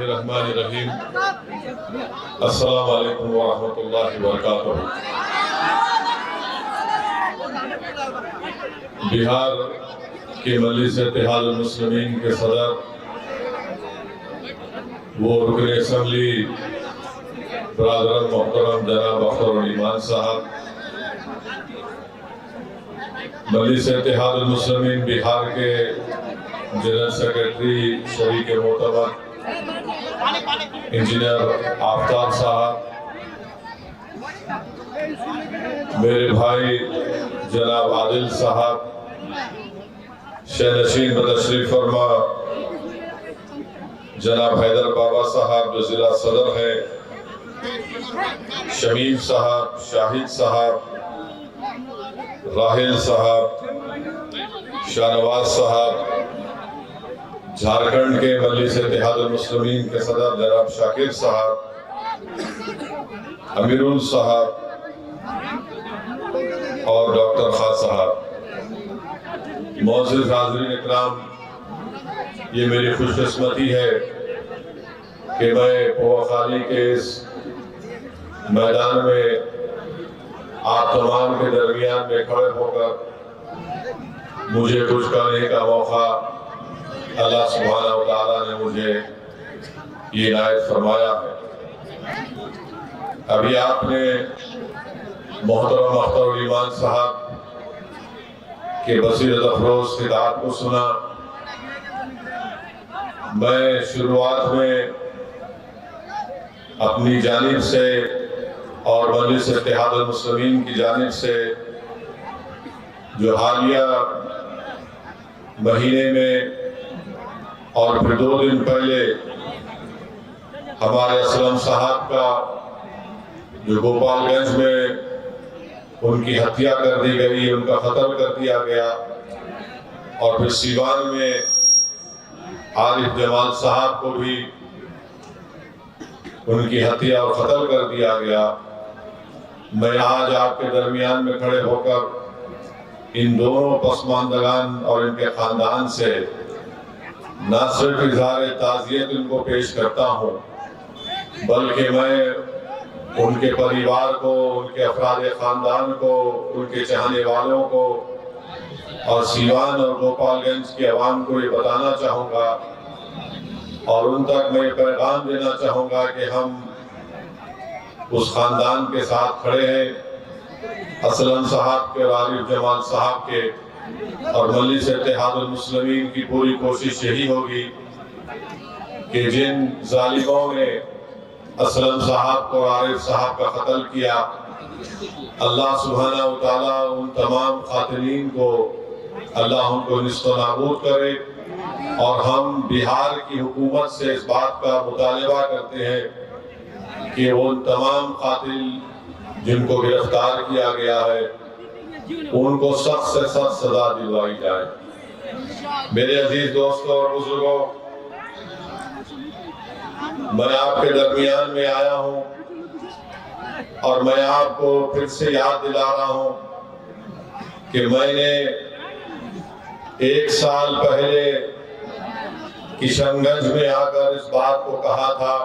रहीम। अस्सलाम वालेकुम व रहमतुल्लाहि व बरकातुहू। बिहार के मजलिस इत्तेहादुल मुस्लिमीन के सदर वो रुकन असम्बली बरादर मोहतरम जनाब अख्तर ईमान साहब, मजलिस इत्तेहादुल मुस्लिमीन बिहार के जनरल सेक्रेटरी शरीक मोतबर इंजीनियर आफ्ताब साहब, मेरे भाई जनाब आदिल साहब, शहनशीन बतशरीफ फरमा जनाब हैदर बाबा साहब जो जिला सदर है, शमीम साहब, शाहिद साहब, राहिल साहब, शाहनवाज साहब, झारखंड के मजलिस इत्तेहादुल मुस्लिमीन के सदर जनाब शाकिर साहब, अमीरुल साहब और डॉक्टर खान साहब, मौजूद हाज़रीन इकराम, ये मेरी खुशकिस्मती है कि मैं पोखाली के इस मैदान में आप तमाम के दरमियान में खड़े होकर मुझे कुछ करने का मौका अल्लाह सुब्हानहू व तआला ने मुझे ये इनायत फरमाया है। अभी आपने मोहतरम अख्तर ईमान साहब के बसीरत अफरोज खिताब को सुना। मैं शुरुआत में अपनी जानिब से और मजलिस इत्तेहादुल मुस्लिमीन की जानिब से जो हालिया महीने में और फिर 2 दिन पहले हमारे असलम साहब का जो गोपालगंज में उनकी हत्या कर दी गई, उनका कत्ल कर दिया गया, और फिर सीवान में आरिफ जमाल साहब को भी उनकी हत्या और कत्ल कर दिया गया। मैं आज आपके दरमियान में खड़े होकर इन दोनों पसमानदगान और इनके खानदान से न सिर्फ इज़हार ताज़ियत उनको पेश करता हूँ, बल्कि मैं उनके परिवार को, उनके अफराद खानदान को, उनके चाहने वालों को और सीवान और गोपालगंज के अवाम को ये बताना चाहूँगा और उन तक मैं पैगाम देना चाहूँगा कि हम उस खानदान के साथ खड़े हैं, असलम साहब के और आरिफ जमाल साहब के, और मजलिस इत्तेहादुल मुस्लिमीन की पूरी कोशिश यही होगी कि जिन जालिमों ने असलम साहब को और आरिफ साहब का कत्ल किया, अल्लाह सुब्हानहू व तआला उन तमाम कातिलीन को अल्लाह उनको निस्तनाबूद करे। और हम बिहार की हुकूमत से इस बात का मुतालबा करते हैं कि वो उन तमाम कातिल जिनको गिरफ्तार किया गया है उनको सख्त से सख्त सजा दिलवाई जाए। मेरे अजीज दोस्तों और बुजुर्गों, मैं आपके दरमियान में आया हूं और मैं आपको फिर से याद दिला रहा हूं कि मैंने 1 साल पहले किशनगंज में आकर इस बात को कहा था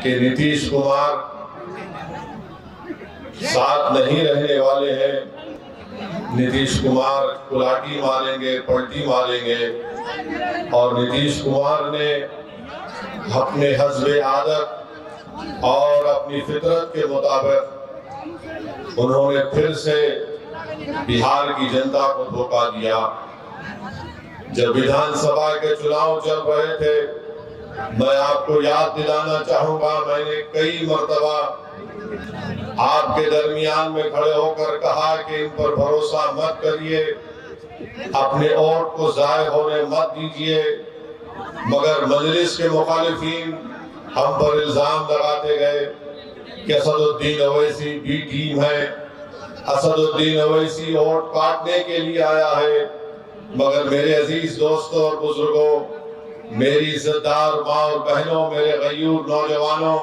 कि नीतीश कुमार साथ नहीं रहने वाले हैं। नीतीश कुमार कुलाटी मारेंगे, पलटी मारेंगे, और नीतीश कुमार ने अपने हस्बे आदत और अपनी फितरत के मुताबिक उन्होंने फिर से बिहार की जनता को धोखा दिया। जब विधानसभा के चुनाव चल रहे थे, मैं आपको याद दिलाना चाहूंगा, मैंने कई मर्तबा आपके दरमियान में खड़े होकर कहा कि इन पर भरोसा मत करिए, अपने वोट को जाय होने मत दीजिए। मगर मजलिस के मुखालिफिन हम पर इल्जाम लगाते गए कि असदुद्दीन ओवैसी बी टीम है, असदुद्दीन ओवैसी वोट काटने के लिए आया है। मगर मेरे अजीज दोस्तों और बुजुर्गों, मेरी इज्जतदार माँ और बहनों, मेरे गयूर नौजवानों,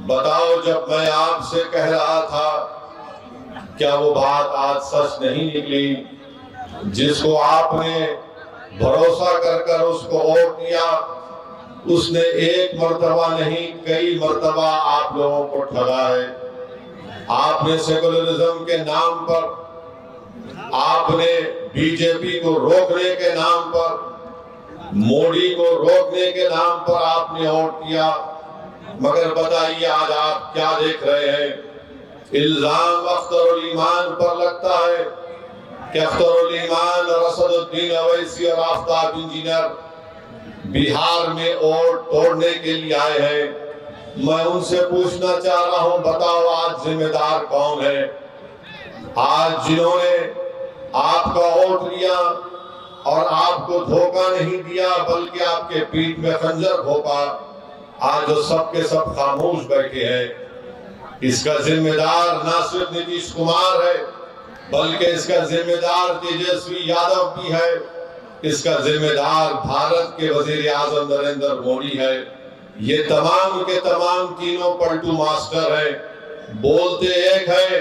बताओ, जब मैं आपसे कह रहा था क्या वो बात आज सच नहीं निकली? जिसको आपने भरोसा कर कर उसको वोट दिया, उसने एक मर्तबा नहीं कई मर्तबा आप लोगों को ठगा है। आपने सेकुलरिज्म के नाम पर, आपने बीजेपी को रोकने के नाम पर, मोदी को रोकने के नाम पर आपने वोट किया। मगर बताइए आज आप क्या देख रहे हैं? इल्जाम अख्तरुल ईमान पर लगता है कि अख्तरुल ईमान और असदुद्दीन अवैसी और आफ्ताब इंजीनियर बिहार में वोट तोड़ने के लिए आए हैं। मैं उनसे पूछना चाह रहा हूं, बताओ आज जिम्मेदार कौन है? आज जिन्होंने आपका वोट लिया और आपको धोखा नहीं दिया बल्कि आपके पीठ में खंजर घोंपा, आज जो सबके सब खामोश बैठे हैं, इसका जिम्मेदार ना सिर्फ नीतीश कुमार है बल्कि इसका जिम्मेदार तेजस्वी यादव भी है, इसका जिम्मेदार भारत के वजीर आजम नरेंद्र मोदी है। ये तमाम के तमाम तीनों पलटू मास्टर है, बोलते एक है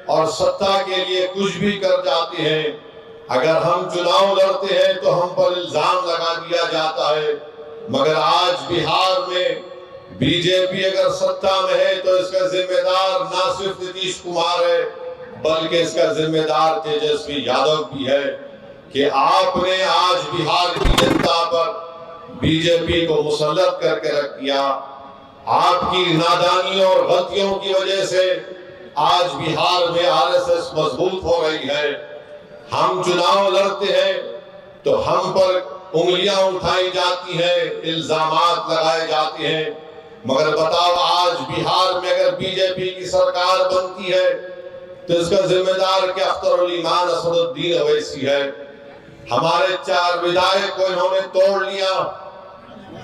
और सत्ता के लिए कुछ भी कर जाते हैं। अगर हम चुनाव लड़ते हैं तो हम पर इल्जाम लगा दिया जाता है, मगर आज बिहार में बीजेपी अगर सत्ता में है तो इसका जिम्मेदार ना सिर्फ नीतीश कुमार है बल्कि इसका जिम्मेदार तेजस्वी यादव भी है कि आपने आज बिहार की जनता पर बीजेपी को मुसल्लत करके रख दिया। आपकी नादानियों और गलतियों की वजह से आज बिहार में आरएसएस मजबूत हो रही है। हम चुनाव लड़ते हैं तो हम पर उंगलियां उठाई जाती हैं, इल्जामात लगाए जाते हैं, मगर बताओ आज बिहार में अगर बीजेपी की सरकार बनती है तो इसका जिम्मेदार क्या अख्तरुल ईमान असदुद्दीन अवैसी है? हमारे 4 विधायक को इन्होंने तोड़ लिया।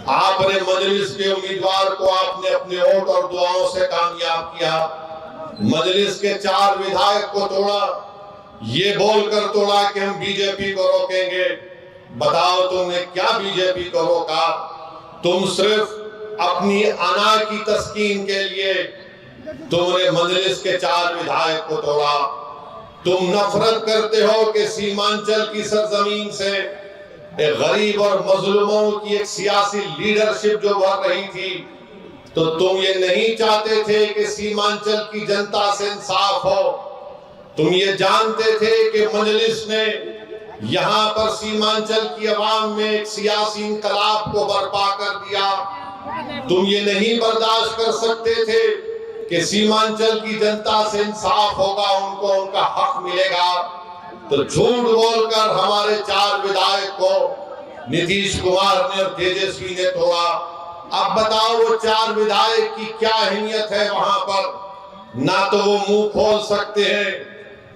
आपने मजलिस के उम्मीदवार को आपने अपने वोट और दुआओं से कामयाब किया। मजलिस के 4 विधायक को तोड़ा, ये बोलकर तोड़ा कि हम बीजेपी को रोकेंगे। बताओ तुमने क्या बीजेपी को रोका? तुम सिर्फ अपनी अना की तस्कीन के लिए तुमने मजलिस के 4 विधायक को तोड़ा। तुम नफरत करते हो कि सीमांचल की सरजमीन से एक गरीब और मजलूमों की एक सियासी लीडरशिप जो बढ़ रही थी, तो तुम ये नहीं चाहते थे कि सीमांचल की जनता से इंसाफ हो। तुम ये जानते थे कि मजलिस ने यहाँ पर सीमांचल की आवाम में एक सियासी इंकलाब को बर्पा कर दिया। तुम ये नहीं बर्दाश्त कर सकते थे कि सीमांचल की जनता से इंसाफ होगा, उनको उनका हक मिलेगा। तो झूठ बोलकर हमारे 4 विधायक को नीतीश कुमार ने और तेजस्वी ने तोड़ा। अब बताओ वो 4 विधायक की क्या अहमियत है वहां पर? ना तो वो मुंह खोल सकते हैं,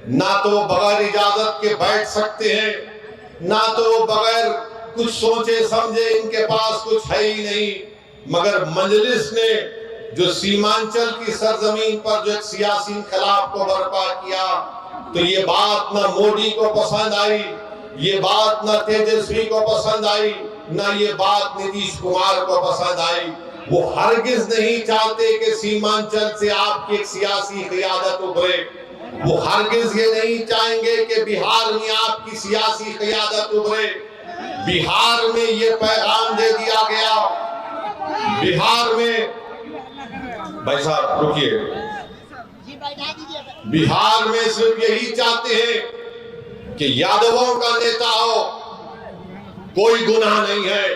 ना तो वो बगैर इजाजत के बैठ सकते हैं, ना तो वो बगैर कुछ सोचे समझे, इनके पास कुछ है ही नहीं। मगर मजलिस ने जो सीमांचल की सरजमीन पर जो एक सियासी इंकलाब को बर्पा किया, तो ये बात ना मोदी को पसंद आई, ये बात ना तेजस्वी को पसंद आई, ना ये बात नीतीश कुमार को पसंद आई। वो हरगिज नहीं चाहते कि सीमांचल से आपकी एक सियासी क़ियादत उभरे। वो हरगिज ये नहीं चाहेंगे कि बिहार में आपकी सियासी क़ियादत उभरे। बिहार में ये पैगाम दे दिया गया, बिहार में, भाई साहब रुकिए, बिहार में सिर्फ यही चाहते हैं कि यादवों का नेता हो, कोई गुनाह नहीं है।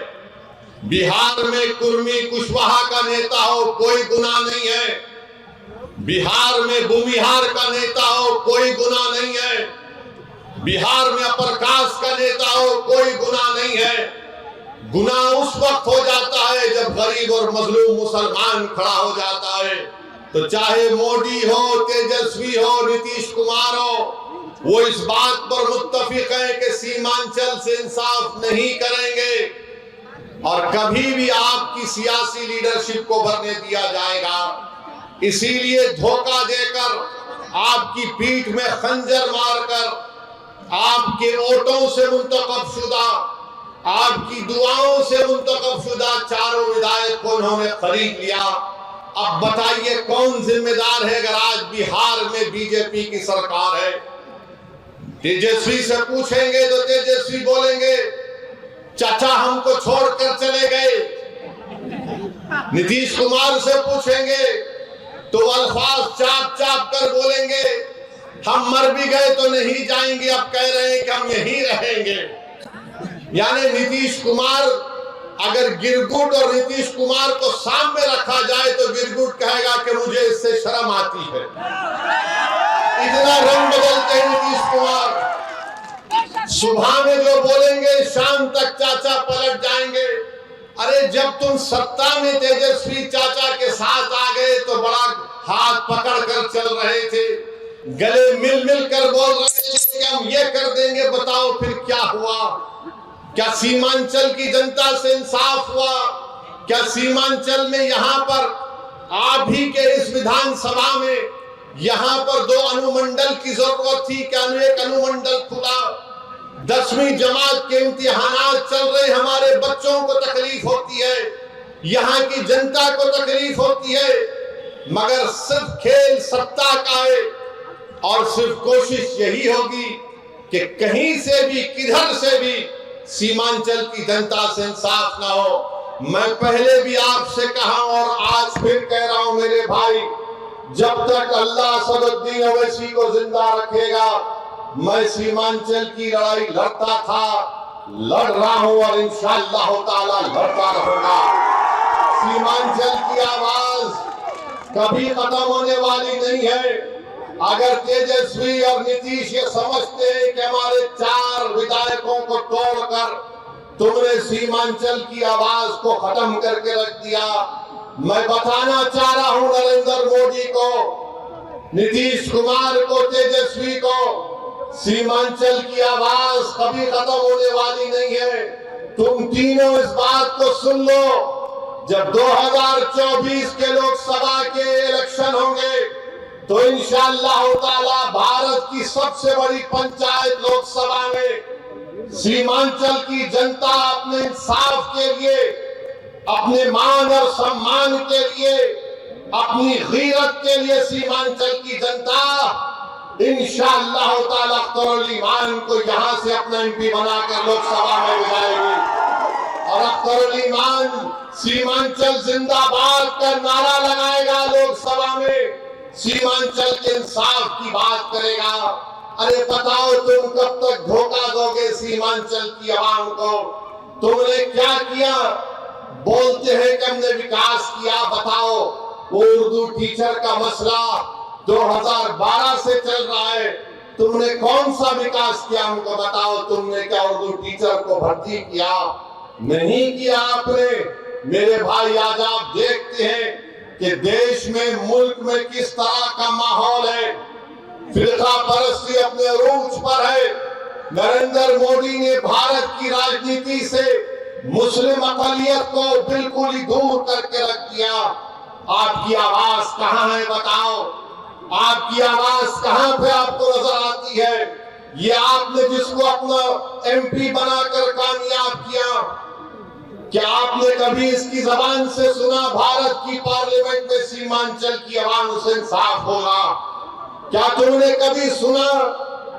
बिहार में कुर्मी कुशवाहा का नेता हो, कोई गुनाह नहीं है। बिहार में भूमिहार का नेता हो, कोई गुनाह नहीं है। बिहार में अप्रकाश का नेता हो, कोई गुनाह नहीं है। गुनाह उस वक्त हो जाता है जब गरीब और मजलूम मुसलमान खड़ा हो जाता है। तो चाहे मोदी हो, तेजस्वी हो, नीतीश कुमार हो, वो इस बात पर मुत्तफिक है कि सीमांचल से इंसाफ नहीं करेंगे और कभी भी आपकी सियासी लीडरशिप को भरने दिया जाएगा। इसीलिए धोखा देकर, आपकी पीठ में खंजर मारकर, आपके वोटों से मुंतखब शुदा, आपकी दुआओं से मुंतखब शुदा 4 विधायक को उन्होंने खरीद लिया। अब बताइए कौन जिम्मेदार है अगर आज बिहार में बीजेपी की सरकार है? तेजस्वी से पूछेंगे तो तेजस्वी बोलेंगे चाचा हमको छोड़कर चले गए, नीतीश कुमार से पूछेंगे तो अल्फाज चाप चाप कर बोलेंगे, हम मर भी गए तो नहीं जाएंगे, अब कह रहे हैं कि हम यहीं रहेंगे। यानी नीतीश कुमार, अगर गिरगुट और नीतीश कुमार को सामने रखा जाए तो गिरगुट कहेगा कि मुझे इससे शर्म आती है। इतना रंग बदलते हैं नीतीश कुमार। सुबह में जो बोलेंगे शाम तक चाचा पलट जाएंगे। अरे जब तुम सत्ता में तेजस्वी चाचा के साथ आ गए तो बड़ा हाथ पकड़ कर चल रहे थे, गले मिल मिल कर बोल रहे थे कि हम ये कर देंगे, बताओ फिर क्या हुआ? क्या सीमांचल की जनता से इंसाफ हुआ? क्या सीमांचल में यहाँ पर आप ही के इस विधानसभा में यहाँ पर 2 अनुमंडल की जरूरत थी, क्या एक अनुमंडल खुला? 10वीं जमात के इम्तिहानात चल रहे, हमारे बच्चों को तकलीफ होती है, यहाँ की जनता को तकलीफ होती है, मगर सिर्फ खेल सत्ता का है और सिर्फ कोशिश यही होगी कि कहीं से भी किधर से भी सीमांचल की जनता से इंसाफ ना हो। मैं पहले भी आपसे कहा और आज फिर कह रहा हूं मेरे भाई, जब तक अल्लाह असदुद्दीन ओवैसी को जिंदा रखेगा मैं सीमांचल की लड़ाई लड़ता था, लड़ रहा हूं और इंशाअल्लाह ताला लड़ता रहूंगा। सीमांचल की आवाज कभी खत्म होने वाली नहीं है। अगर तेजस्वी और नीतीश ये समझते हैं कि हमारे 4 विधायकों को तोड़कर तुमने सीमांचल की आवाज को खत्म करके रख दिया, मैं बताना चाह रहा हूं नरेंद्र मोदी को, नीतीश कुमार को, तेजस्वी को, सीमांचल की आवाज कभी खत्म होने वाली नहीं है। तुम तीनों इस बात को सुन लो, जब 2024 के लोकसभा के इलेक्शन होंगे तो इंशाअल्लाह ताला भारत की सबसे बड़ी पंचायत लोकसभा में सीमांचल की जनता अपने इंसाफ के लिए, अपने मान और सम्मान के लिए, अपनी गीरत के लिए सीमांचल की जनता इंशाअल्लाह ताला अख्तरुल ईमान को यहां से अपना एमपी बनाकर लोकसभा में बुलाएगी और अख्तरुल ईमान सीमांचल जिंदाबाद का नारा लगाएगा, लोकसभा में सीमांचल के इंसाफ की बात करेगा। अरे बताओ तुम कब तक धोखा दोगे सीमांचल की आवाम को? तुमने क्या किया? बोलते हैं कि हमने विकास किया, बताओ वो उर्दू टीचर का मसला 2012 से चल रहा है, तुमने कौन सा विकास किया हमको बताओ? तुमने क्या उर्दू टीचर को भर्ती किया? नहीं किया आपने। मेरे भाई आज आप देखते हैं कि देश में, मुल्क में किस तरह का माहौल है, फिरका परस्ती अपने रूज पर है। नरेंद्र मोदी ने भारत की राजनीति से मुस्लिम अक़लियत को बिल्कुल ही दूर करके रख दिया। आपकी आवाज कहां है बताओ? आपकी आवाज कहां पे आपको नजर आती है? ये आपने जिसको अपना एमपी बनाकर कामयाब किया, क्या आपने कभी इसकी जबान से सुना भारत की पार्लियामेंट में सीमांचल की आवाम से इंसाफ होगा? क्या तुमने कभी सुना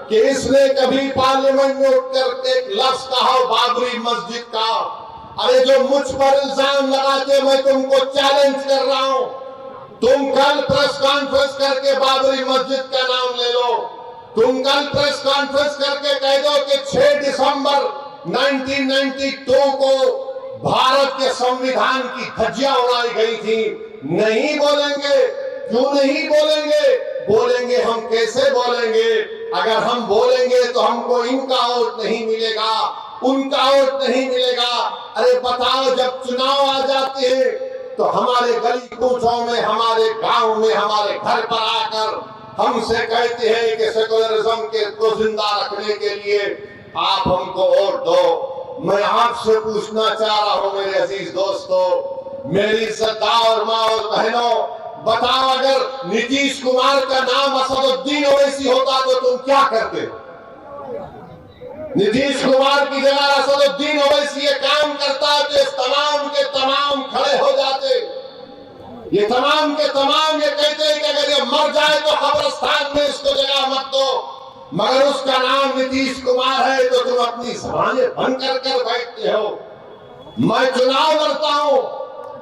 कि इसने कभी पार्लियामेंट में उठकर एक लफ्ज कहा बाबरी मस्जिद का? अरे जो मुझ पर इल्जाम लगाते, मैं तुमको चैलेंज कर रहा हूं, तुम कल प्रेस कॉन्फ्रेंस करके बाबरी मस्जिद का नाम ले लो। तुम कल प्रेस कॉन्फ्रेंस करके कह दो कि 6 दिसंबर 1992 को भारत के संविधान की धज्जियां उड़ाई गई थी। नहीं बोलेंगे। क्यों नहीं बोलेंगे? बोलेंगे हम कैसे बोलेंगे? अगर हम बोलेंगे तो हमको इनका वोट नहीं मिलेगा, उनका वोट नहीं मिलेगा। अरे बताओ, जब चुनाव आ जाते हैं तो हमारे गली कूचों में, हमारे गांव में, हमारे घर पर आकर हमसे कहते हैं कि सेकुलरिज्म को जिंदा रखने के लिए आप हमको वोट दो। मैं आपसे पूछना चाह रहा हूं मेरे अजीज दोस्तों, मेरी इज्जतदार माँ और बहनों, बताओ अगर नीतीश कुमार का नाम असदुद्दीन ओवैसी होता तो तुम क्या करते? नीतीश कुमार की जगह असदुद्दीन ओवैसी ये काम करता तो इस तमाम के तमाम खड़े हो जाते। ये तमाम के तमाम ये कहते हैं कि अगर ये मर जाए तो कब्रिस्तान में इसको जगह मत दो, मगर उसका नाम नीतीश कुमार है तो तुम अपनी जबानें बंद कर बैठते हो। मैं चुनाव लड़ता हूं,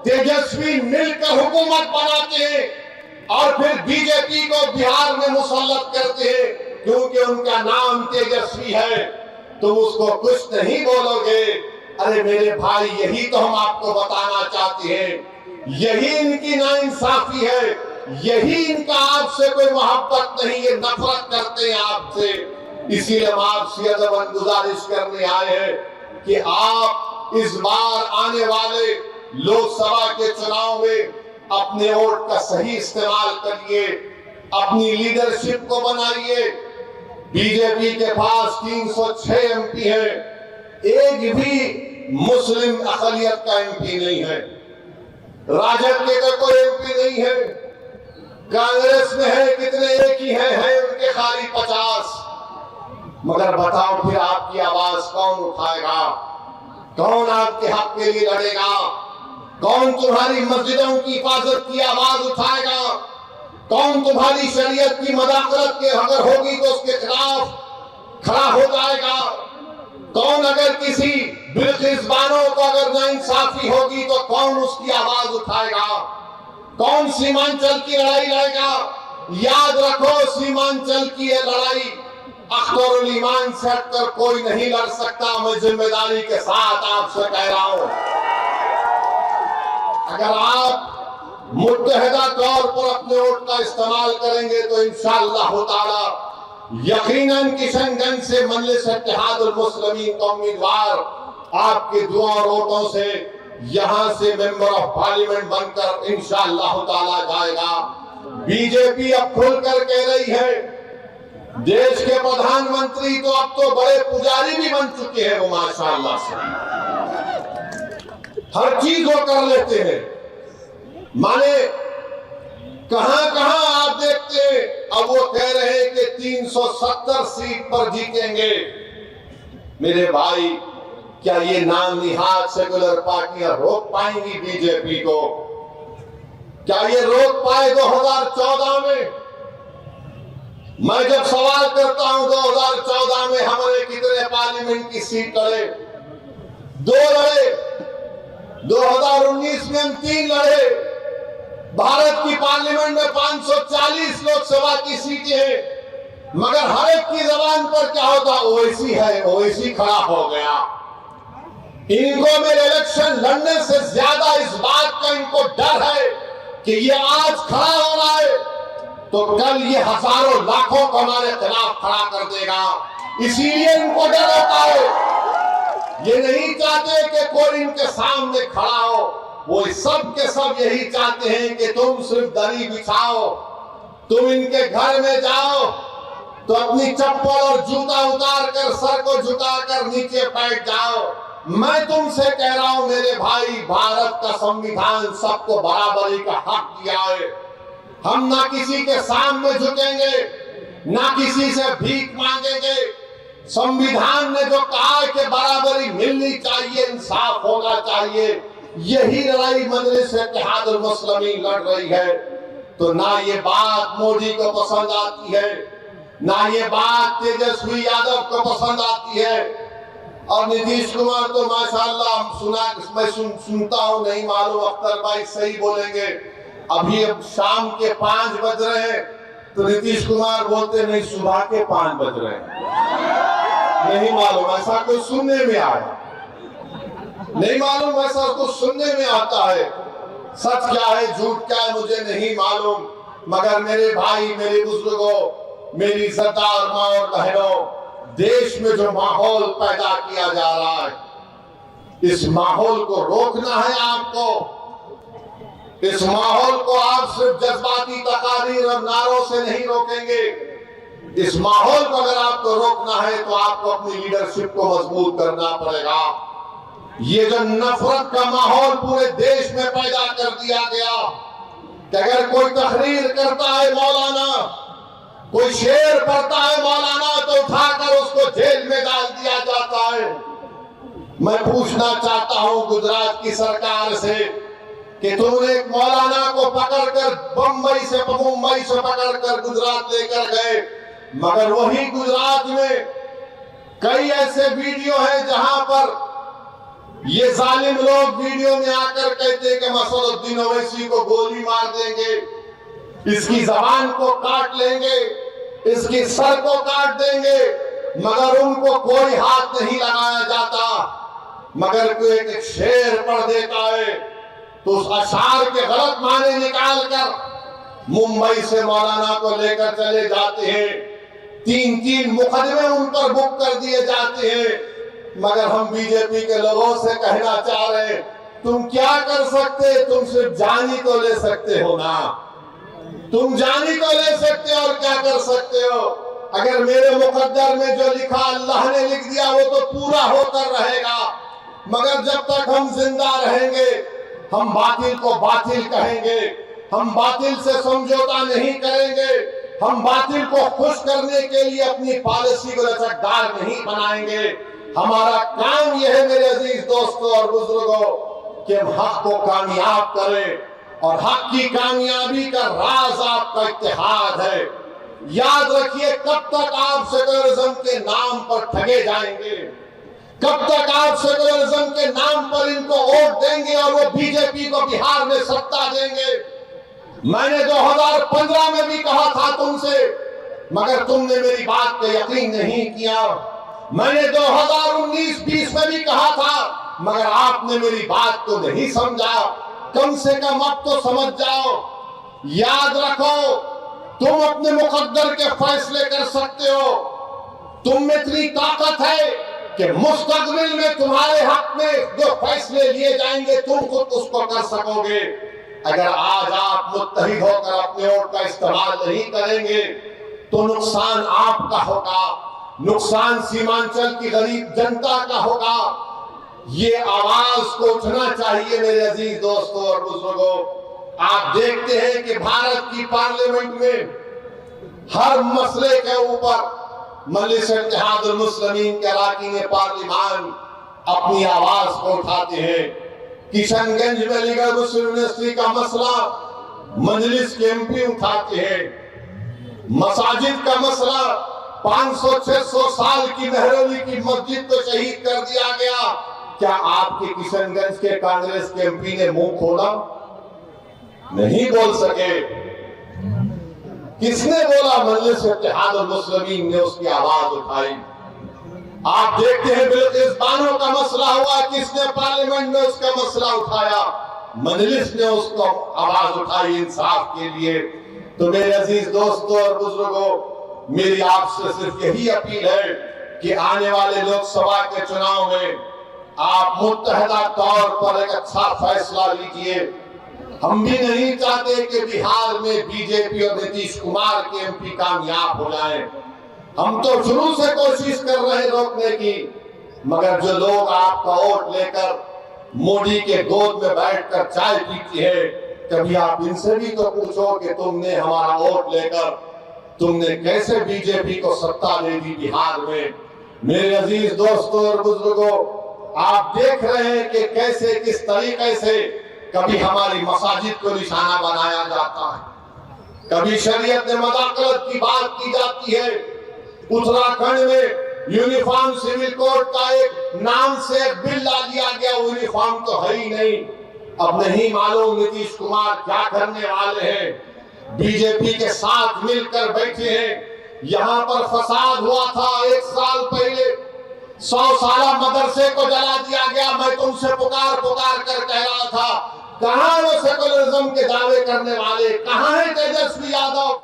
तेजस्वी मिलकर हुकूमत बनाते हैं और फिर बीजेपी को बिहार में मुसल्लत करते हैं क्योंकि उनका नाम तेजस्वी है। तुम उसको कुछ नहीं बोलोगे। अरे मेरे भाई, यही तो हम आपको बताना चाहते हैं। यही इनकी नाइंसाफी है, यही इनका आपसे कोई मोहब्बत नहीं, ये नफरत करते हैं आपसे। इसीलिए हम आपसे अदबन गुजारिश करने आए हैं कि आप इस बार आने वाले लोकसभा के चुनाव में अपने वोट का सही इस्तेमाल करिए, अपनी लीडरशिप को बनाइए। बीजेपी के पास 306 एमपी है, एक भी मुस्लिम अक़लियत का एमपी नहीं है। राजद के का कोई एमपी नहीं है। कांग्रेस में है कितने, एक ही है उनके खाली 50। मगर बताओ फिर आपकी आवाज कौन उठाएगा? कौन आपके हक के लिए लड़ेगा? कौन तुम्हारी मस्जिदों की हिफाजत की आवाज उठाएगा? कौन तुम्हारी शरीयत की मदाखलत के अगर होगी तो उसके खिलाफ खड़ा हो जाएगा? कौन अगर किसी बिल्किसबानों को अगर नाइंसाफी होगी तो कौन उसकी आवाज उठाएगा? कौन सीमांचल की लड़ाई लड़ेगा? याद रखो, सीमांचल की ये लड़ाई अख्तरुल ईमान से हटकर कोई नहीं लड़ सकता। मैं जिम्मेदारी के साथ आपसे कह रहा हूं, अगर आप मुत्तहिदा तौर पर अपने वोट का इस्तेमाल करेंगे तो इंशाअल्लाह ताला यकीनन किशनगंज से मजलिस इत्तेहादुल मुस्लिमीन का उम्मीदवार आपके दुआ और वोटों से यहां से मेंबर ऑफ पार्लियामेंट बनकर इंशाअल्लाह ताला जाएगा। बीजेपी अब खुलकर कह रही है, देश के प्रधानमंत्री तो अब तो बड़े पुजारी भी बन चुके हैं वो, माशाअल्लाह से हर चीज वो कर लेते हैं। माने कहां कहां आप देखते हैं, अब वो कह रहे हैं कि 370 सीट पर जीतेंगे। मेरे भाई, क्या ये नाम निहाद सेकुलर पार्टियां रोक पाएंगी बीजेपी को? क्या ये रोक पाए 2014 में? मैं जब सवाल करता हूं 2014 में हमारे कितने पार्लियामेंट की सीट लड़े? 2 लड़े। 2019 में हम 3 लड़े। भारत की पार्लियामेंट में 540 लोकसभा की सीटें हैं, मगर हर एक की जबान पर क्या होता? ओवैसी है, ओवैसी खड़ा हो गया। इनको मेरे इलेक्शन लड़ने से ज्यादा इस बात का इनको डर है कि ये आज खड़ा हो रहा है तो कल ये हजारों लाखों को हमारे खिलाफ खड़ा कर देगा। इसीलिए इनको डर होता है। ये नहीं चाहते कि कोई इनके सामने खड़ा हो। वो सब के सब यही चाहते हैं कि तुम सिर्फ दरी बिछाओ, तुम इनके घर में जाओ तो अपनी चप्पल और जूता उतार कर सर को झुकाकर नीचे बैठ जाओ। मैं तुमसे कह रहा हूं मेरे भाई, भारत का संविधान सबको बराबरी का हक दिया है। हम ना किसी के सामने झुकेंगे, ना किसी से भीख मांगेंगे। संविधान ने जो कहा कि बराबरी मिलनी चाहिए, इंसाफ होना चाहिए, यही लड़ाई मजलिस इत्तेहादुल मुस्लिमीन लड़ रही है। तो ना ये बात मोदी को पसंद आती है, ना ये बात तेजस्वी यादव को पसंद आती है। और नीतीश कुमार तो माशाल्लाह मैं सुनता हूं, नहीं मालूम अख्तर भाई सही बोलेंगे, अभी अब शाम के 5 बज रहे हैं तो नीतीश कुमार बोलते नहीं सुबह के 5 बज रहे हैं। नहीं मालूम, ऐसा कुछ सुनने में आया, नहीं मालूम ऐसा कुछ सुनने में आता है। सच क्या है झूठ क्या है मुझे नहीं मालूम, मगर मेरे भाई, मेरे बुजुर्गों, मेरी इज्जतदार माँ और बहनों, देश में जो माहौल पैदा किया जा रहा है, इस माहौल को रोकना है आपको। इस माहौल को आप सिर्फ जज्बाती तकारीर और नारों से नहीं रोकेंगे। इस माहौल को अगर आपको रोकना है तो आपको अपनी लीडरशिप को मजबूत करना पड़ेगा। ये जो नफरत का माहौल पूरे देश में पैदा कर दिया गया कि अगर कोई तकरीर करता है मौलाना, कोई शेर पढ़ता है मौलाना, तो उठाकर उसको जेल में डाल दिया जाता है। मैं पूछना चाहता हूं गुजरात की सरकार से कि तुमने एक मौलाना को पकड़कर मुंबई से पकड़कर गुजरात लेकर गए, मगर वही गुजरात में कई ऐसे वीडियो हैं जहां पर ये जालिम लोग वीडियो में आकर कहते हैं कि मसदुद्दीन ओवैसी को गोली मार देंगे, इसकी जबान को काट लेंगे, इसकी सर को काट देंगे, मगर उनको कोई हाथ नहीं लगाया जाता। मगर कोई एक शेर पढ़ देता है तो उस अशार के गलत माने निकाल कर मुंबई से मौलाना को लेकर चले जाते हैं, 3-3 मुकदमे उन पर बुक कर दिए जाते हैं। मगर हम बीजेपी के लोगों से कहना चाह रहे हैं, तुम क्या कर सकते, तुम सिर्फ जानी को ले सकते हो ना, तुम जानी को ले सकते हो और क्या कर सकते हो। अगर मेरे मुकद्दर में जो लिखा अल्लाह ने लिख दिया वो तो पूरा होकर रहेगा, मगर जब तक हम जिंदा रहेंगे हम बातिल को बातिल कहेंगे, हम बातिल से समझौता नहीं करेंगे, हम बातिल को खुश करने के लिए अपनी पॉलिसी को लचकदार नहीं बनाएंगे। हमारा काम यह है मेरे अजीज दोस्तों और बुजुर्गों कि हम हक को कामयाब करें और हक की कामयाबी का राज आपका इत्तेहाद है। याद रखिए, कब तक आप सेकुलरिज्म के नाम पर ठगे जाएंगे, कब तक आप सेकुलरिज्म के नाम पर इनको वोट देंगे और वो बीजेपी को बिहार में सत्ता देंगे। मैंने 2015 में भी कहा था तुमसे, मगर तुमने मेरी बात पे यकीन नहीं किया। मैंने 2019-20 में भी कहा था, मगर आपने मेरी बात को नहीं समझा। कम से कम अब तो समझ जाओ। याद रखो, तुम अपने मुकद्दर के फैसले कर सकते हो, तुम में इतनी ताकत है कि मुस्तकबिल में तुम्हारे हक में जो फैसले लिए जाएंगे तुम खुद उसको कर सकोगे। अगर आज आप मुत्तहिद होकर अपने वोट का इस्तेमाल नहीं करेंगे तो नुकसान आपका होगा, नुकसान सीमांचल की गरीब जनता का होगा। ये आवाज को उठना चाहिए मेरे अजीज दोस्तों और बुजुर्गों। आप देखते हैं कि भारत की पार्लियामेंट में हर मसले के ऊपर मजलिस इत्तेहादुल मुस्लिमीन के अरकान पार्लिमान अपनी आवाज को उठाते हैं। किशनगंज में अलीगढ़ मुस्लिम यूनिवर्सिटी का मसला मजलिस के एमपी उठाते हैं। मसाजिद का मसला 500-600 साल की मेहरौली की मस्जिद को शहीद कर दिया गया। क्या आपके किशनगंज के कांग्रेस के एमपी ने मुंह खोला? नहीं बोल सके। किसने बोला? मजलिस इत्तेहादुल मुस्लिमीन ने उसकी आवाज उठाई। आप देखते हैं बिल्किस बानो का मसला हुआ, किसने पार्लियामेंट में उसका मसला उठाया? मजलिस ने उसको आवाज उठाई इंसाफ के लिए। तो मेरे अजीज दोस्तों और बुजुर्गों, मेरी आपसे सिर्फ यही अपील है कि आने वाले लोकसभा के चुनाव में आप मुत्तहदा तौर पर एक अच्छा फैसला लीजिए। हम भी नहीं चाहते कि बिहार में बीजेपी और नीतीश कुमार के एमपी कामयाब हो जाएं। हम तो शुरू से कोशिश कर रहे हैं रोकने की, मगर जो लोग आपका वोट लेकर मोदी के गोद में बैठकर चाय पीती है, कभी आप इनसे भी तो पूछो कि तुमने हमारा वोट लेकर तुमने कैसे बीजेपी को सत्ता दे दी बिहार में। मेरे अजीज दोस्तों और बुजुर्गों, आप देख रहे हैं कि कैसे किस तरीके से कभी हमारी मसाजिद को निशाना बनाया जाता है, कभी शरीयत में मदाखलत की बात की जाती है। उत्तराखंड में यूनिफॉर्म सिविल कोड का एक नाम से एक बिल ला दिया गया, यूनिफॉर्म तो है ही नहीं। अब नहीं मालूम नीतीश कुमार क्या करने वाले हैं। बीजेपी के साथ मिलकर बैठे हैं। यहाँ पर फसाद हुआ था 1 साल पहले, 100 साला मदरसे को जला दिया गया। मैं तुमसे पुकार कर कह रहा था, कहां वो सेकुलरिज्म के दावे करने वाले, कहां है तेजस्वी यादव?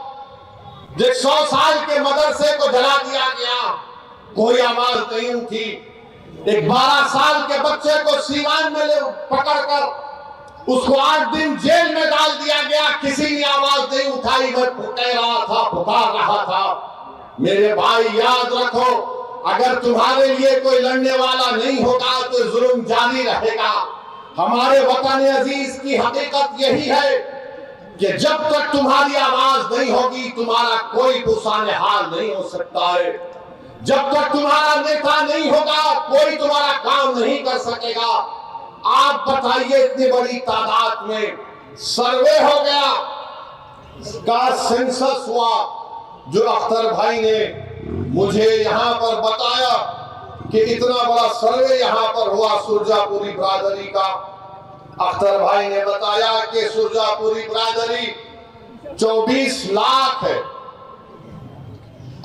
जो 100 साल के मदरसे को जला दिया गया, कोई आवाज नहीं उठी। एक 12 साल के बच्चे को सीवान में पकड़कर उसको 8 दिन जेल में डाल दिया गया, किसी ने आवाज नहीं उठाई। मैं कह रहा था, पुकार रहा था। मेरे भाई याद रखो, अगर तुम्हारे लिए कोई लड़ने वाला नहीं होगा तो जुल्म जारी रहेगा। हमारे वतन अजीज की हकीकत यही है कि जब तक तुम्हारी आवाज नहीं होगी तुम्हारा कोई पुसाने हाल नहीं हो सकता है। जब तक तुम्हारा नेता नहीं होगा कोई तुम्हारा काम नहीं कर सकेगा। आप बताइए, इतनी बड़ी तादाद में सर्वे हो गया, का सेंसस हुआ, जो अख्तर भाई ने मुझे यहां पर बताया कि इतना बड़ा सर्वे यहाँ पर हुआ सुरजापुरी बिरादरी का। अख्तर भाई ने बताया कि सुरजापुरी बिरादरी 24 लाख है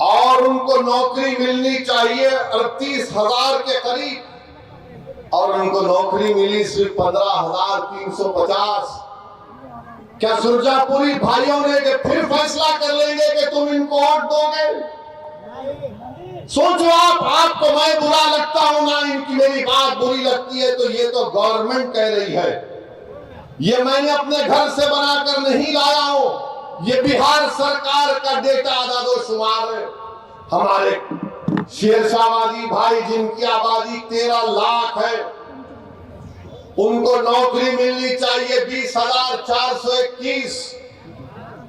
और उनको नौकरी मिलनी चाहिए 38,000 के करीब, और उनको नौकरी मिली सिर्फ 15,350। क्या सुरजापुरी भाइयों ने कि फिर फैसला कर लेंगे कि तुम इनको वोट दोगे? सोचो आपको मैं बुरा लगता हूं ना, इनकी मेरी बात बुरी लगती है, तो ये तो गवर्नमेंट कह रही है, ये मैंने अपने घर से बनाकर नहीं लाया हूं, ये बिहार सरकार का डेटा आदादोशुमार है। हमारे शेरशाहबादी भाई जिनकी आबादी 13 लाख है, उनको नौकरी मिलनी चाहिए 20,421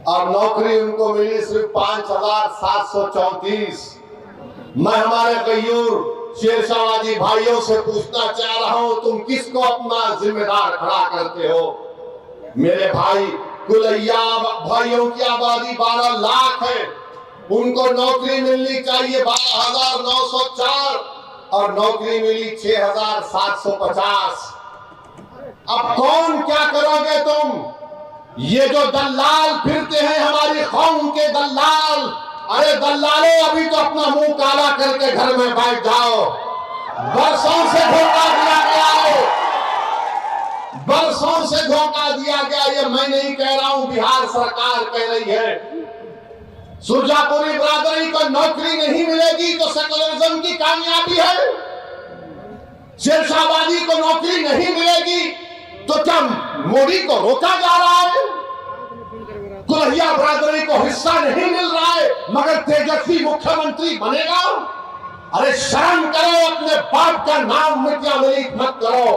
और नौकरी उनको मिली सिर्फ 5,734। मैं हमारे गयूर शेरशाहबादी भाइयों से पूछना चाह रहा हूं, तुम किसको अपना जिम्मेदार खड़ा करते हो? मेरे भाई कुलैया भाइयों की आबादी 12 लाख है, उनको नौकरी मिलनी चाहिए 12,904 और नौकरी मिली 6,750। अब कौन क्या करोगे तुम? ये जो दलाल फिरते हैं हमारी कौम के दलाल, अरे दलालों अभी तो अपना मुंह काला करके घर में बैठ जाओ। बरसों से धोखा दिया गया है, बरसों से धोखा दिया गया। ये मैं नहीं कह रहा हूं, बिहार सरकार कह रही है। सुरजापुरी बिरादरी को नौकरी नहीं मिलेगी तो सेकुलरिज्म की कामयाबी है। शेरशाहबादी को नौकरी नहीं मिलेगी तो क्या मोदी को रोका जा रहा है? कुलैया बिरादरी को हिस्सा नहीं मिल रहा है मगर तेजस्वी मुख्यमंत्री बनेगा? अरे शर्म करो, अपने बाप का नाम मिट्यामलीत मत करो।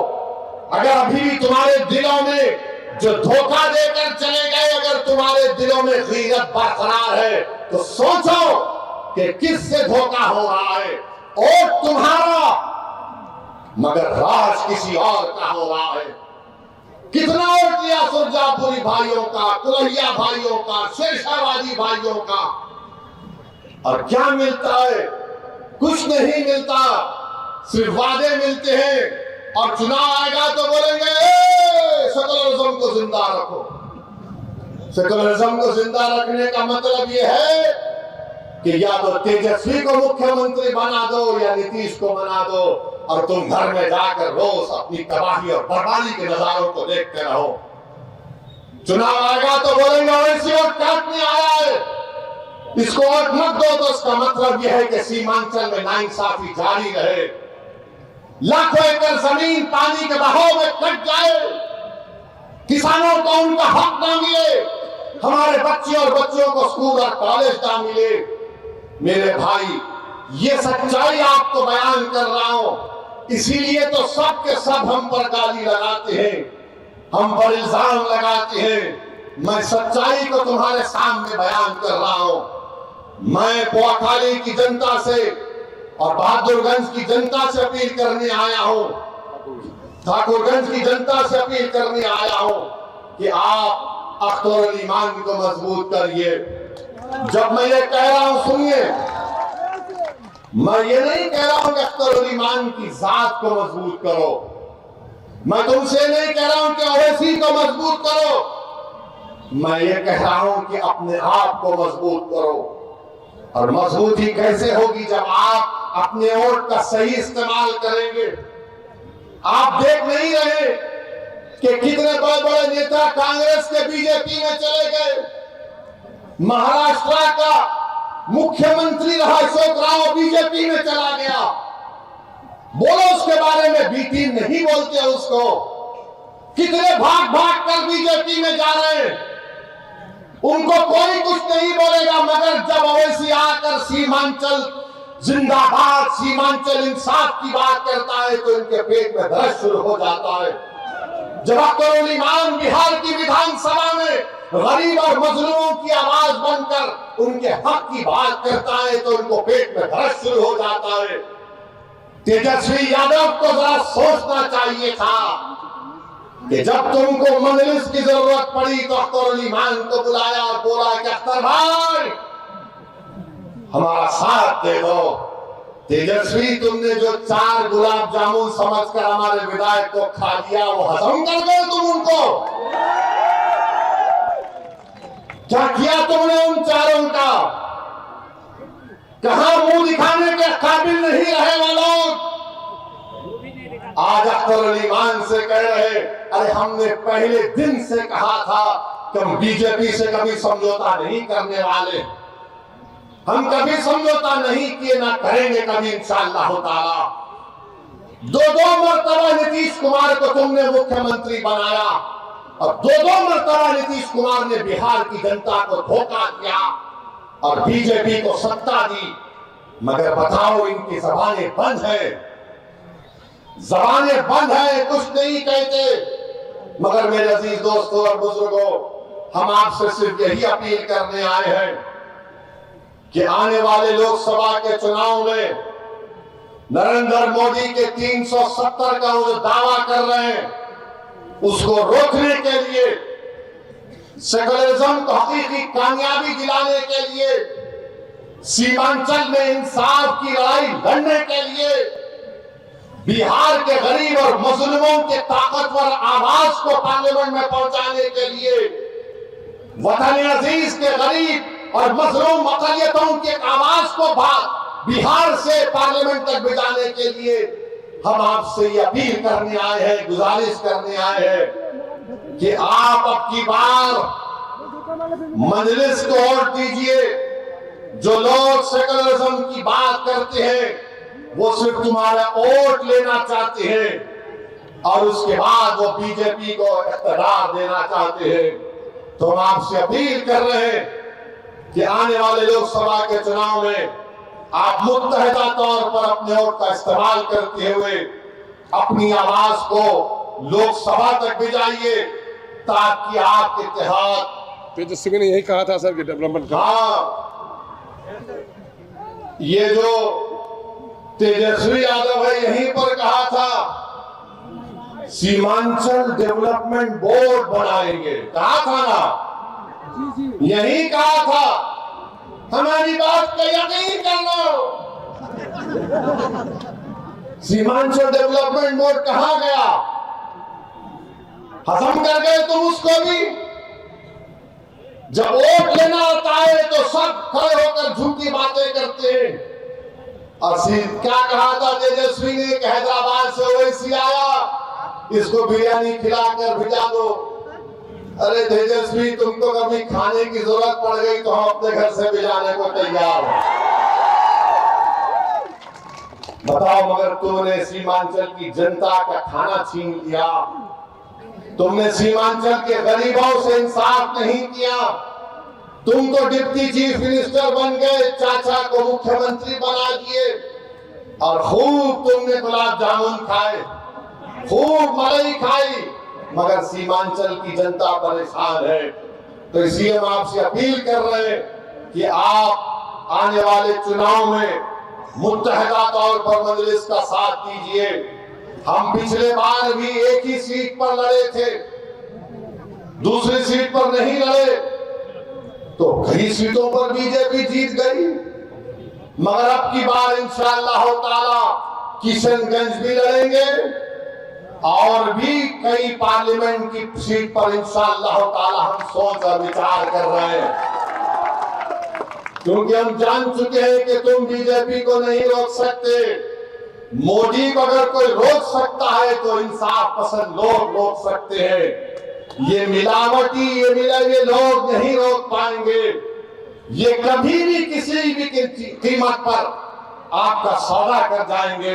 अगर अभी भी तुम्हारे दिलों में जो धोखा देकर चले गए, अगर तुम्हारे दिलों में गीरत बरकरार है तो सोचो कि किससे धोखा हो रहा है। वोट तुम्हारा मगर राज किसी और का हो रहा है। कितना वोट लिया सुरजापुरी भाइयों का, कुलैया भाइयों का, शेरशाहबादी भाइयों का, और क्या मिलता है? कुछ नहीं मिलता, सिर्फ वादे मिलते हैं और चुनाव आएगा तो बोलेंगे सेकुलरिज्म को जिंदा रखो। सेकुलरिज्म को जिंदा रखने का मतलब यह है कि या तो तेजस्वी को मुख्यमंत्री बना दो या नीतीश को बना दो और तुम घर में जाकर रोज अपनी तबाही और बर्बादी के नजारों को देखते रहो। चुनाव आएगा तो बोलेंगे वैसी वोट काटने आया है, इसको वोट मत दो। तो इसका मतलब यह है कि सीमांचल में नाइंसाफी जारी रहे, लाखों एकड़ जमीन पानी के बहाव में कट जाए, किसानों को उनका हक ना मिले, हमारे बच्चे और बच्चों को स्कूल और कॉलेज ना मिले। मेरे भाई, ये सच्चाई आपको बयान कर रहा हूं, इसीलिए तो सब के सब हम पर गाली लगाते हैं, हम पर इल्जाम लगाते हैं। मैं सच्चाई को तुम्हारे सामने बयान कर रहा हूं। मैं पोखाली की जनता से और बहादुरगंज की जनता से अपील करने आया हूं, ठाकुरगंज की जनता से अपील करने आया हूं कि आप अख्तर अली मान को मजबूत करिए। जब मैं ये कह रहा हूं सुनिए, मैं ये नहीं कह रहा हूं कि अख्तर अली मान की जात को मजबूत करो, मैं तुमसे नहीं कह रहा हूं कि ओवैसी को मजबूत करो, मैं ये कह रहा हूं कि अपने आप को मजबूत करो। और मजबूती कैसे होगी? जब आप अपने वोट का सही इस्तेमाल करेंगे। आप देख नहीं रहे कि कितने बड़े बड़े नेता कांग्रेस के बीजेपी में चले गए। महाराष्ट्र का मुख्यमंत्री रहा अशोक राव बीजेपी में चला गया। बोलो उसके बारे में, बीती नहीं बोलते उसको। कितने भाग भाग कर बीजेपी में जा रहे हैं, उनको कोई कुछ नहीं बोलेगा। मगर जब ओवैसी आकर सीमांचल जिंदाबाद, सीमांचल इंसाफ की बात करता है तो इनके पेट में दर्द शुरू हो जाता है। जब अख्तर अली मान बिहार की विधानसभा में गरीब और मजलूमों की आवाज बनकर उनके हक की बात करता है तो उनको पेट में दर्द शुरू हो जाता है। तेजस्वी यादव को जरा सोचना चाहिए था कि जब तुमको मजलिस की जरूरत पड़ी तो अख्तर अली मान को बुलाया और बोला कि अख्तर भाई हमारा साथ दे दो, तेजस्वी, तुमने जो 4 गुलाब जामुन समझकर हमारे विधायक को खा लिया, वो हजम कर गए तुम उनको? क्या किया तुमने उन चारों का? कहां मुंह दिखाने के काबिल नहीं रहे वो लोग? आज अख्तर अली खान से कह रहे, अरे हमने पहले दिन से कहा था कि हम बीजेपी से कभी समझौता नहीं करने वाले, हम कभी समझौता नहीं किए, ना करेंगे कभी इंशाअल्लाह ताला। 2 मरतबा नीतीश कुमार को तुमने मुख्यमंत्री बनाया और 2 मरतबा नीतीश कुमार ने बिहार की जनता को धोखा दिया और बीजेपी को सत्ता दी। मगर बताओ, इनकी जबानें बंद है, जबानें बंद है, कुछ नहीं कहते। मगर मेरे अजीज दोस्तों और बुजुर्गों, हम आपसे सिर्फ यही अपील करने आए हैं कि आने वाले लोकसभा के चुनाव में नरेंद्र मोदी के 370 का वो जो दावा कर रहे हैं, उसको रोकने के लिए, सेकुलरिज्म को हकीकी कामयाबी दिलाने के लिए, सीमांचल में इंसाफ की लड़ाई लड़ने के लिए, बिहार के गरीब और मुस्लिमों के ताकतवर आवाज को पार्लियामेंट में पहुंचाने के लिए, वतन अजीज के गरीब और मजलूम अक़लियतों की आवाज को बिहार से पार्लियामेंट तक भिजाने के लिए हम आपसे ये अपील करने आए हैं, गुजारिश करने आए हैं कि आप अब की बार मजलिस को वोट दीजिए। जो लोग सेकुलरिज्म की बात करते हैं वो सिर्फ तुम्हारा वोट लेना चाहते हैं और उसके बाद वो बीजेपी को इख्तियार देना चाहते हैं। तो हम आपसे अपील कर रहे हैं कि आने वाले लोकसभा के चुनाव में आप मुत्तहिदा तौर पर अपने वोट का इस्तेमाल करते हुए अपनी आवाज को लोकसभा तक भिजाइए ताकि आपके इत्तेहाद। तेजस्वी ने यही कहा था सर कि डेवलपमेंट का। हाँ, ये जो तेजस्वी यादव है यहीं पर कहा था सीमांचल डेवलपमेंट बोर्ड बनाएंगे, कहा था ना, यही कहा था। हमारी बात का यकीन कर लो, सीमांचल डेवलपमेंट बोर्ड कहां गया? हजम कर गए तुम उसको भी। जब वोट लेना आता है तो सब खड़े होकर झूठी बातें करते हैं। और क्या कहा था तेजस्वी ने कि हैदराबाद से ओवैसी आया, इसको बिरयानी खिलाकर भिजा दो। अरे तेजस्वी, तुमको कभी खाने की जरूरत पड़ गई तो हम अपने घर से भिजाने को तैयार हैं। बताओ, मगर तुमने सीमांचल की जनता का खाना छीन लिया, तुमने सीमांचल के गरीबों से इंसाफ नहीं किया। तुम तो डिप्टी चीफ मिनिस्टर बन गए, चाचा को मुख्यमंत्री बना दिए और खूब तुमने गुलाब जामुन खाए, खूब मलाई खाई, मगर सीमांचल की जनता परेशान है। तो इसलिए हम आपसे अपील कर रहे हैं कि आप आने वाले चुनाव में मुत्तहिदा तौर पर मजलिस का साथ दीजिए। हम पिछले बार भी एक ही सीट पर लड़े थे, दूसरी सीट पर नहीं लड़े, तो कई सीटों पर बीजेपी जीत गई। मगर अब की बार इंशाअल्लाह ताला किशनगंज भी लड़ेंगे और भी कई पार्लियामेंट की सीट पर इंशाअल्लाह ताला हम सोच और विचार कर रहे हैं, क्योंकि हम जान चुके हैं कि तुम बीजेपी को नहीं रोक सकते। मोदी को अगर कोई रोक सकता है तो इंसाफ पसंद लोग रोक सकते हैं। ये मिलावटी, ये मिले लोग नहीं रोक पाएंगे। ये कभी भी किसी भी कीमत पर आपका सौदा कर जाएंगे।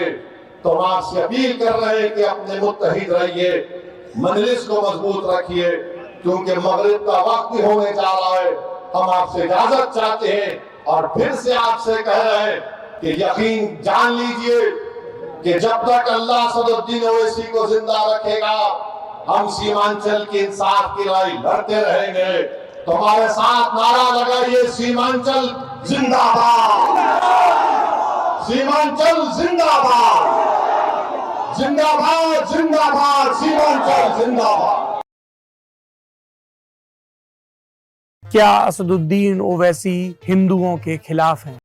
तो हम आपसे अपील कर रहे हैं कि अपने मुत्तहिद रहिए, मजलिस को मजबूत रखिए, क्योंकि मगरिब का वक्त भी होने जा रहा है। हम आपसे इजाजत चाहते हैं और फिर से आपसे कह रहे हैं कि यकीन जान लीजिए कि जब तक अल्लाह सदुद्दीन ओवैसी को जिंदा रखेगा, हम सीमांचल की इंसाफ की लड़ाई लड़ते रहेंगे। तो हमारे साथ नारा लगाइए, सीमांचल जिंदाबाद, सीमांचल जिंदाबाद, जिंदाबाद जिंदाबाद, सीमांचल जिंदाबाद। क्या असदुद्दीन ओवैसी हिंदुओं के खिलाफ हैं?